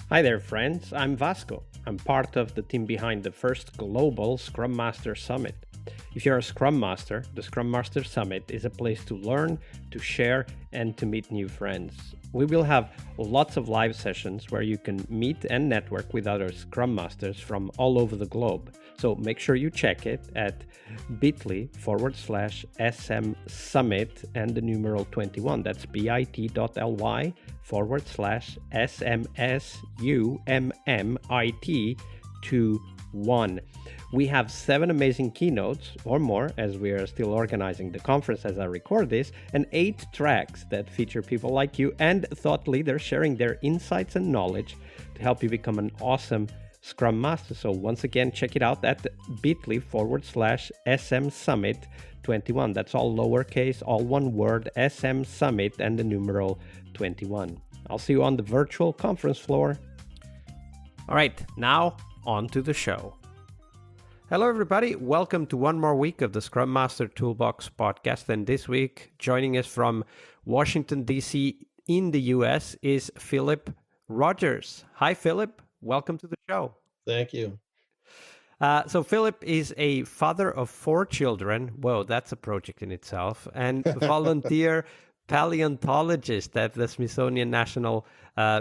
Hi there, friends. I'm Vasco. I'm part of the team behind the first global Scrum Master Summit. If you're a Scrum Master, the Scrum Master Summit is a place to learn, to share, and to meet new friends. We will have lots of live sessions where you can meet and network with other Scrum Masters from all over the globe. So make sure you check it at bit.ly/SM Summit and the numeral 21. That's bit.ly/SMSUMMIT21. We have 7 amazing keynotes or more, as we are still organizing the conference as I record this, and 8 tracks that feature people like you and thought leaders sharing their insights and knowledge to help you become an awesome Scrum Master. So once again, check it out at bit.ly/SM Summit 21. That's all lowercase, all one word, SM Summit and the numeral 21. I'll see you on the virtual conference floor. All right, now on to the show. Hello, everybody. Welcome to one more week of the Scrum Master Toolbox podcast. And this week, joining us from Washington, D.C. in the U.S. is Philip Rogers. Hi, Philip. Welcome to the show. Thank you. So Philip is a father of 4 children. Whoa, that's a project in itself. And volunteer paleontologist at the Smithsonian National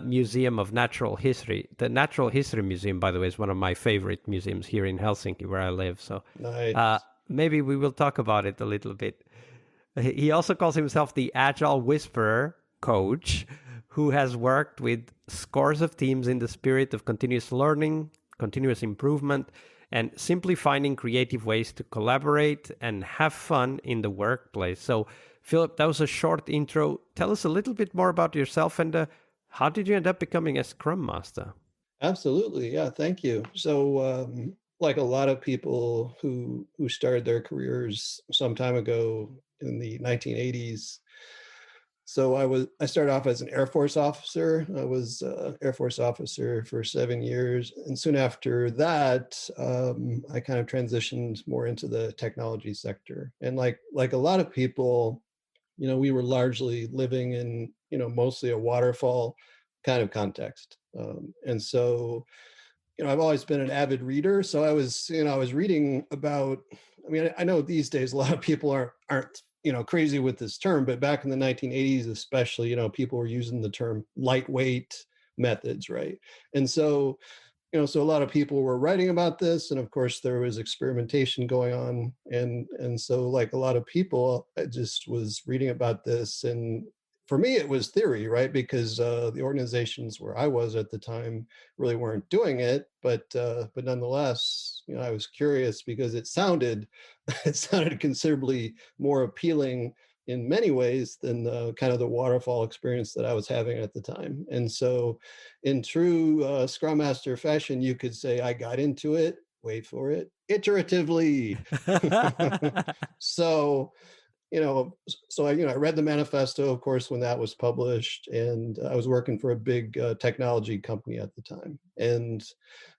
Museum of Natural History. The Natural History Museum, by the way, is one of my favorite museums here in Helsinki, where I live. So nice. Maybe we will talk about it a little bit. He also calls himself the Agile Whisperer coach, who has worked with scores of teams in the spirit of continuous learning, continuous improvement, and simply finding creative ways to collaborate and have fun in the workplace. So, Philip, that was a short intro. Tell us a little bit more about yourself and how did you end up becoming a Scrum Master? Absolutely. Yeah, thank you. So, like a lot of people who started their careers some time ago in the 1980s, so I started off as an Air Force officer. I was Air Force officer for 7 years. And soon after that, I kind of transitioned more into the technology sector. And like a lot of people, we were largely living in, mostly a waterfall kind of context. And so, I've always been an avid reader. So I was reading about, I know these days a lot of people aren't crazy with this term, but back in the 1980s, especially, people were using the term lightweight methods, right? And so, so a lot of people were writing about this, and of course there was experimentation going on, and so like a lot of people, I just was reading about this, and for me it was theory, right? Because the organizations where I was at the time really weren't doing it, but nonetheless, I was curious because it sounded considerably more appealing in many ways than the kind of the waterfall experience that I was having at the time. And so in true Scrum Master fashion, you could say I got into it, wait for it, iteratively. So, I read the manifesto, of course, when that was published, and I was working for a big technology company at the time. And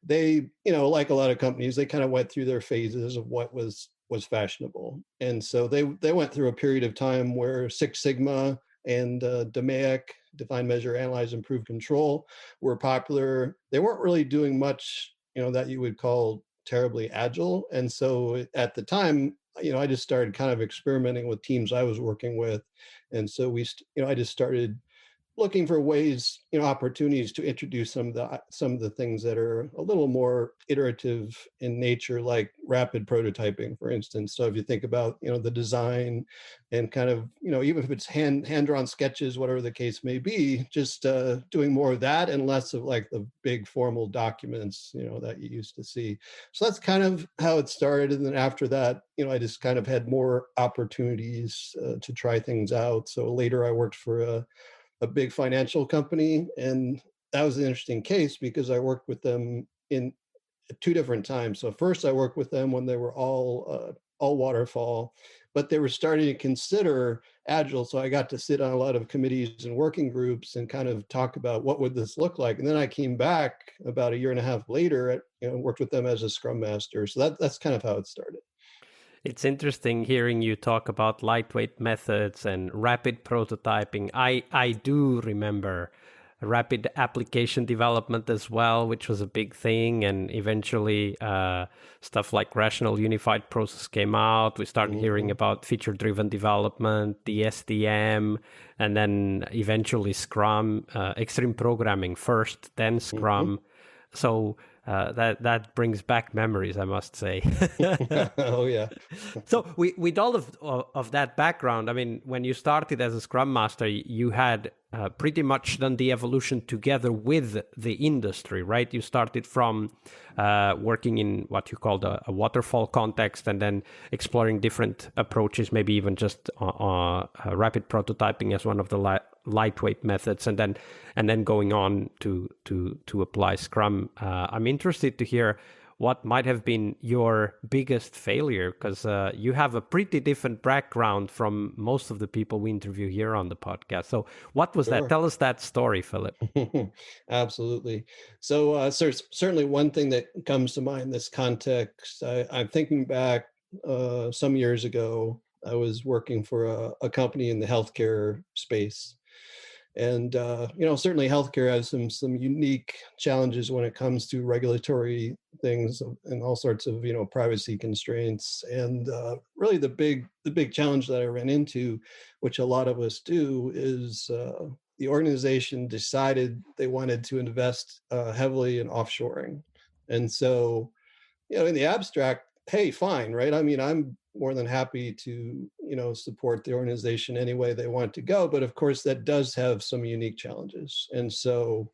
they, like a lot of companies, they kind of went through their phases of what was fashionable. And so they went through a period of time where Six Sigma and DMAIC, Define, Measure, Analyze, Improve, Control, were popular. They weren't really doing much, that you would call terribly agile. And so at the time, I just started kind of experimenting with teams I was working with. And so I just started looking for ways, opportunities to introduce some of the things that are a little more iterative in nature, like rapid prototyping, for instance. So if you think about, the design and kind of, even if it's hand-drawn sketches, whatever the case may be, just doing more of that and less of like the big formal documents, that you used to see. So that's kind of how it started. And then after that, I just kind of had more opportunities to try things out. So later I worked for a big financial company. And that was an interesting case because I worked with them in 2 different times. So first I worked with them when they were all waterfall, but they were starting to consider Agile. So I got to sit on a lot of committees and working groups and kind of talk about what would this look like. And then I came back about a year and a half later, and worked with them as a Scrum Master. So that's kind of how it started. It's interesting hearing you talk about lightweight methods and rapid prototyping. I do remember rapid application development as well, which was a big thing. And eventually stuff like rational unified process came out. We started hearing about feature-driven development, the SDM, and then eventually Scrum, extreme programming first, then Scrum. So that brings back memories, I must say. Oh yeah. So with all of that background, I mean, when you started as a Scrum Master, you had pretty much done the evolution together with the industry, right? You started from working in what you called a waterfall context, and then exploring different approaches, maybe even just rapid prototyping as one of the lightweight methods, and then going on to apply Scrum. I'm interested to hear what might have been your biggest failure, because you have a pretty different background from most of the people we interview here on the podcast. So what was that? Tell us that story, Philip. Absolutely. So certainly one thing that comes to mind in this context, I'm thinking back some years ago. I was working for a company in the healthcare space. And certainly healthcare has some unique challenges when it comes to regulatory things and all sorts of privacy constraints. And really the big challenge that I ran into, which a lot of us do, is the organization decided they wanted to invest heavily in offshoring. And so, in the abstract, hey, fine, right? I mean, I'm more than happy to, support the organization any way they want to go. But of course, that does have some unique challenges. And so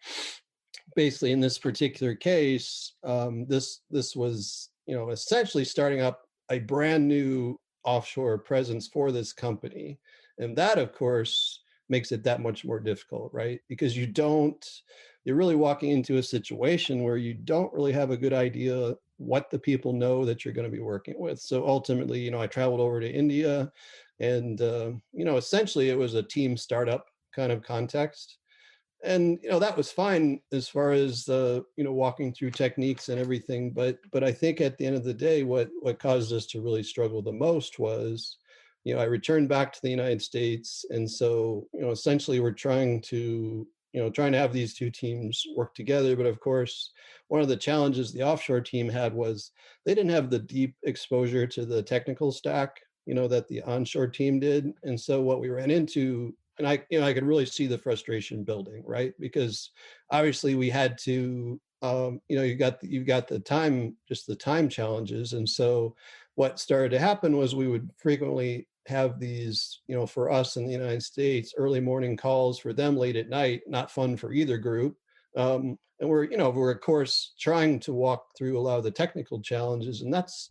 basically in this particular case, this was, essentially starting up a brand new offshore presence for this company. And that, of course, makes it that much more difficult, right? Because you're really walking into a situation where you don't really have a good idea what the people know that you're going to be working with. So ultimately, I traveled over to India, and essentially it was a team startup kind of context. And that was fine as far as walking through techniques and everything. But I think at the end of the day, what caused us to really struggle the most was, I returned back to the United States, and so essentially we're trying to have these two teams work together. But of course, one of the challenges the offshore team had was they didn't have the deep exposure to the technical stack, that the onshore team did. And so what we ran into, and I could really see the frustration building, right? Because obviously we had to, you've got the time, just the time challenges. And so what started to happen was we would frequently have these, for us in the United States, early morning calls, for them late at night, not fun for either group. And we're of course trying to walk through a lot of the technical challenges, and that's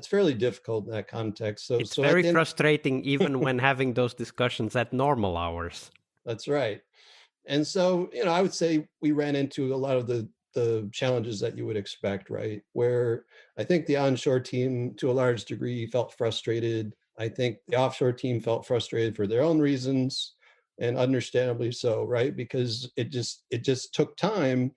fairly difficult in that context. So it's very frustrating even when having those discussions at normal hours. That's right. And so, I would say we ran into a lot of the challenges that you would expect, right? Where I think the onshore team, to a large degree, felt frustrated. I think the offshore team felt frustrated for their own reasons, and understandably so, right? Because it just took time.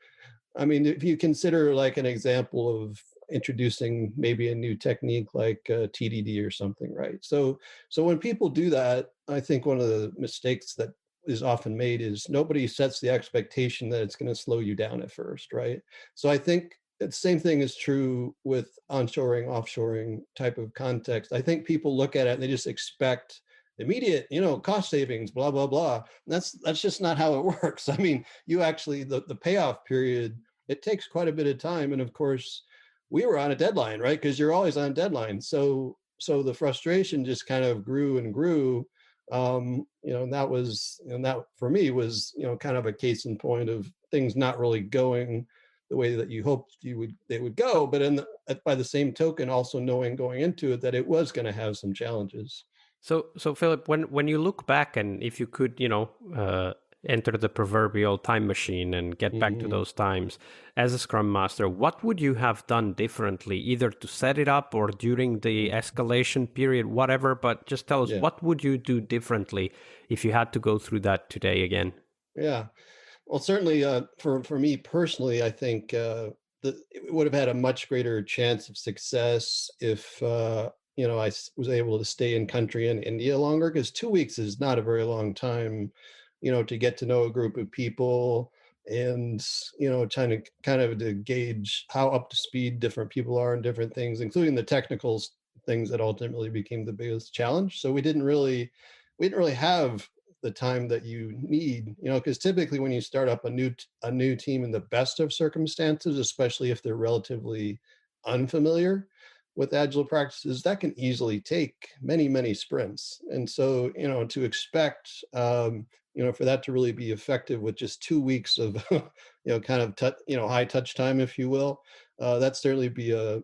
I mean, if you consider like an example of introducing maybe a new technique like TDD or something, right? So when people do that, I think one of the mistakes that is often made is nobody sets the expectation that it's going to slow you down at first, right? So I think the same thing is true with onshoring, offshoring type of context. I think people look at it and they just expect immediate, cost savings, blah, blah, blah. And that's just not how it works. I mean, you actually, the payoff period, it takes quite a bit of time. And of course, we were on a deadline, right? Because you're always on deadline. So the frustration just kind of grew and grew. And that was, and that for me was, kind of a case in point of things not really going the way that you hoped they would go. But by the same token, also knowing going into it that it was going to have some challenges. So Philip, when you look back, and if you could, enter the proverbial time machine and get back to those times as a Scrum Master, what would you have done differently, either to set it up or during the escalation period, whatever? But just tell us, what would you do differently if you had to go through that today again? Yeah, well, certainly for me personally, I think it would have had a much greater chance of success if I was able to stay in country in India longer, because 2 weeks is not a very long time to get to know a group of people and, trying to kind of to gauge how up to speed different people are in different things, including the technical things that ultimately became the biggest challenge. So we didn't really have the time that you need, because typically when you start up a new team in the best of circumstances, especially if they're relatively unfamiliar with agile practices, that can easily take many, many sprints. And so, to expect, for that to really be effective with just 2 weeks of, kind of, high touch time, if you will, that certainly be a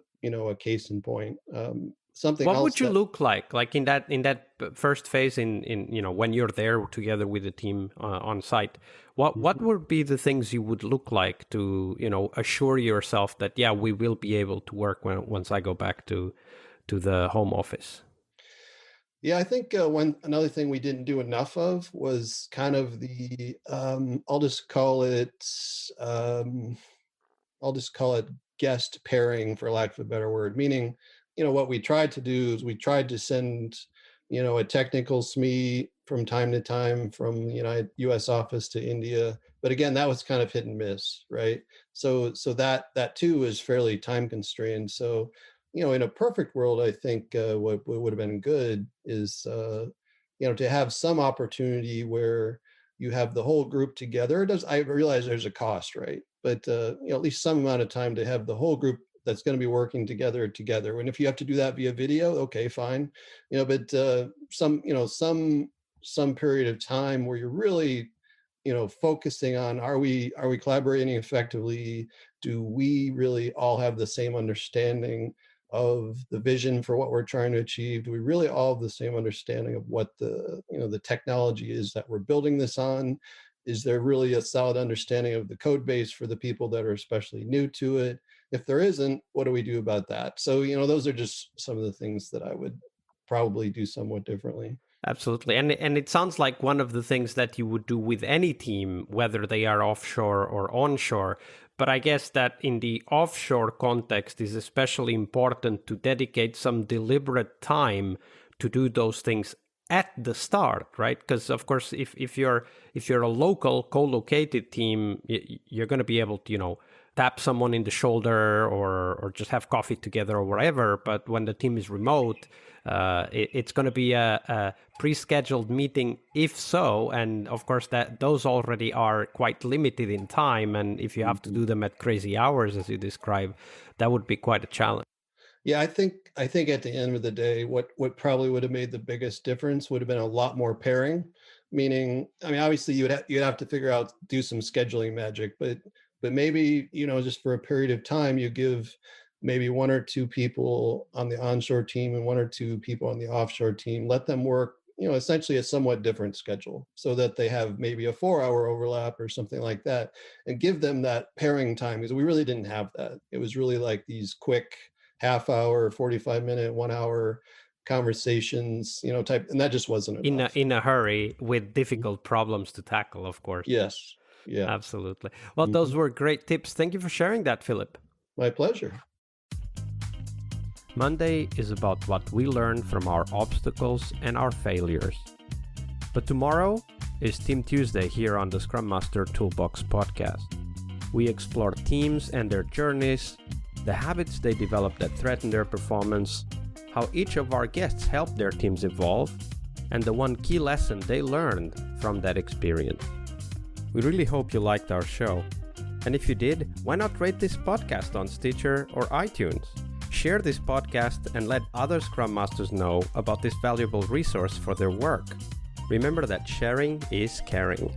case in point. Something what else would you look like in that first phase in when you're there together with the team on site? What would be the things you would look like to assure yourself that we will be able to work once I go back to the home office? Yeah, I think another thing we didn't do enough of was kind of the I'll just call it guest pairing, for lack of a better word. Meaning, what we tried to do is we tried to send, a technical SME from time to time from the U.S. office to India. But again, that was kind of hit and miss, right? So that too is fairly time constrained. So, in a perfect world, I think what would have been good is, to have some opportunity where you have the whole group together. I realize there's a cost, right? But at least some amount of time to have the whole group that's going to be working together. And if you have to do that via video, okay, fine. But some period of time where you're really, focusing on, are we collaborating effectively? Do we really all have the same understanding of the vision for what we're trying to achieve? Do we really all have the same understanding of what the technology is that we're building this on? Is there really a solid understanding of the code base for the people that are especially new to it? If there isn't, what do we do about that? So, those are just some of the things that I would probably do somewhat differently. Absolutely. And it sounds like one of the things that you would do with any team, whether they are offshore or onshore. But I guess that in the offshore context is especially important to dedicate some deliberate time to do those things at the start, right? Because of course, if you're a local co-located team, you're going to be able to, tap someone in the shoulder or just have coffee together or whatever. But when the team is remote, it's going to be a pre-scheduled meeting, if so. And of course, that those already are quite limited in time. And if you have to do them at crazy hours, as you describe, that would be quite a challenge. Yeah, I think at the end of the day, what probably would have made the biggest difference would have been a lot more pairing. Meaning, obviously you'd have to do some scheduling magic, but maybe, just for a period of time, you give maybe 1 or 2 people on the onshore team and 1 or 2 people on the offshore team, let them work, essentially a somewhat different schedule so that they have maybe a 4-hour overlap or something like that, and give them that pairing time, because we really didn't have that. It was really like these quick half-hour, 45-minute, 1-hour conversations, type, and that just wasn't enough. In a hurry with difficult problems to tackle, of course. Yes. Yeah. Absolutely. Well, those were great tips. Thank you for sharing that, Philip. My pleasure. Monday is about what we learn from our obstacles and our failures. But tomorrow is Team Tuesday here on the Scrum Master Toolbox podcast. We explore teams and their journeys, the habits they develop that threaten their performance, how each of our guests helped their teams evolve, and the one key lesson they learned from that experience. We really hope you liked our show. And if you did, why not rate this podcast on Stitcher or iTunes? Share this podcast and let other Scrum Masters know about this valuable resource for their work. Remember that sharing is caring.